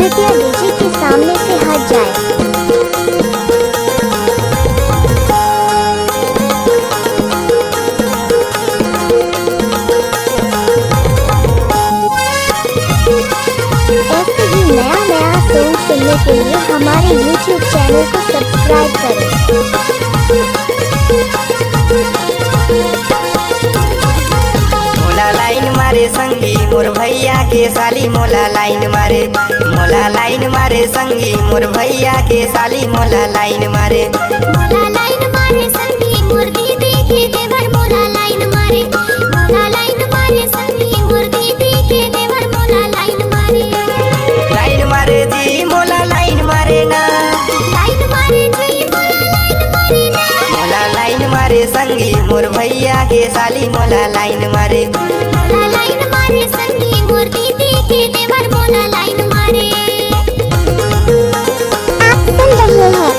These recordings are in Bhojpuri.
कृपया डीजे के सामने से हट जाएं। ऐसे ही नया सॉन्ग सुनने के लिए हमारे YouTube चैनल को सब्सक्राइब करें। मोला लाइन मारे संगी मोर भैया के साली मोला लाइन मारे, मोला लाइन मारे संगी मोर भैया के साली मोला लाइन मारे। मोला लाइन मारे संगी मोर दीदी के देवर मोला लाइन मारे, मोला लाइन मारे संगी मोर दीदी के देवर मोला लाइन मारे। लाइन मारे जी मोला लाइन मारे ना, लाइन मारे जी मोला लाइन मारे ना। मोला लाइन मारे संगी मोर भैया के साली मोला लाइन मारे। मोला लाइन मारे संगी मोर दीदी के देवर मोला लाइन मारे। आप सुन रहे हैं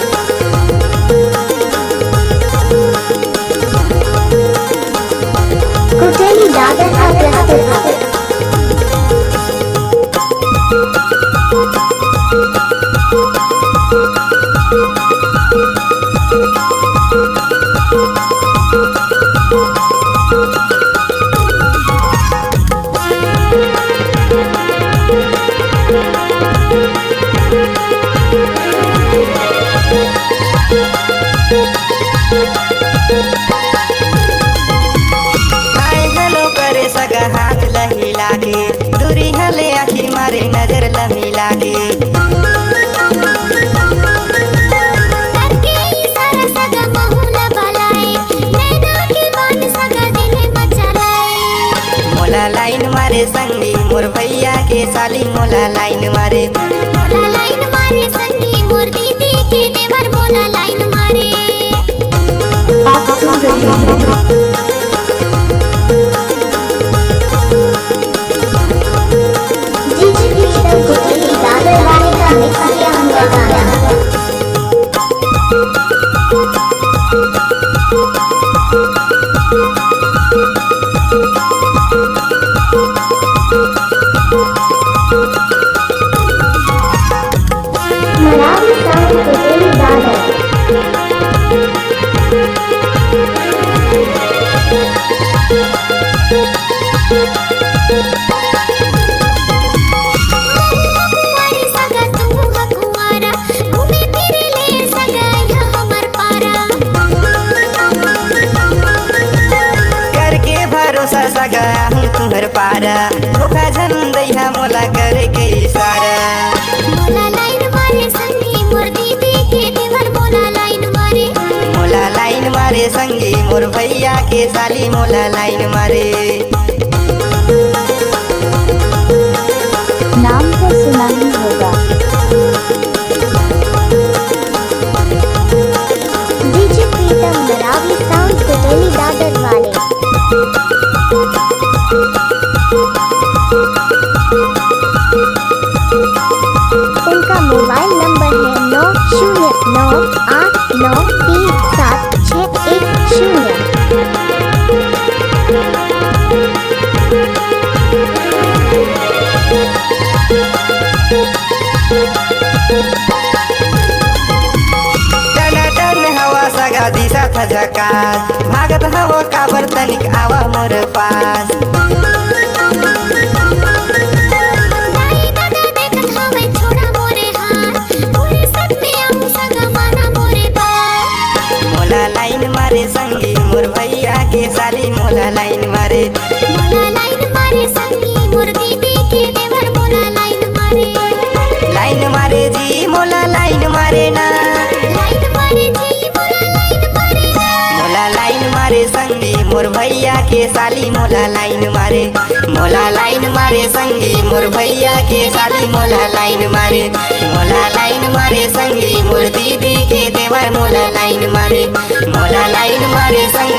कुचेली दादा का प्रस्तुत। हाय हेलो करे सगा हाथ लहिला के, दूरी हले आखिर मारे नजर लमिला के। करके इशारा सगा बहुला बलाए, नैना के बान सगा दिल मचलाए। मोला लाइन मारे संगी मोर भैया के साली मोला लाइन मारे। मोला लाइन मारे संगी मोर दीदी के देवर मोला लाइन मारे। डीजे की तरफ कुचेली दादा वाले का मिक्स किया हुआ गाना। मराठी साउंड कुचेली दादा। कुंवारी सगा तू ह कुंवारा, घूमे फिरे ले सगा यह हमर पारा। करके भरोसा सगा हूँ तुम्हर पारा, धोखा जन दैहा मोला करे के इशारा। मोला लाइन मारे संगी मोर दीदी के देवर मोला लाइन मारे। मोला लाइन मारे संगी मोर भैया के साली मोला लाइन मारे। नाम तो सुना ही होगा। डीजे प्रीतम मराठी साउंड कुचेली दादर वाले। उनका मोबाइल नंबर है 9098937610। टन हवा सगा दिशा था झकास, भागत हवा काबर तनिक आवा मोर पास। दाई दादा देखत हवे छोड़ा मोरे हाथ, पूरे सपने आऊं सगा माना मोरे पास। मोला लाइन मारे संगी मोर भैया के साली मोला लाइन मारे। मोला लाइन मारे संगी मोर दीदी के देवर मोला लाइन मारे। लाइन मारे जी मोला लाइन मारे ना, लाइन मारे जी मोला लाइन मारे ना। मोला लाइन मारे संगी मोर भैया के साली मोला लाइन मारे। मोला लाइन मारे संगी मोर भैया के साली मोला लाइन मारे। मोला लाइन मारे संगी मोर दीदी के देवर मोला लाइन मारे। मोला लाइन मारे संगी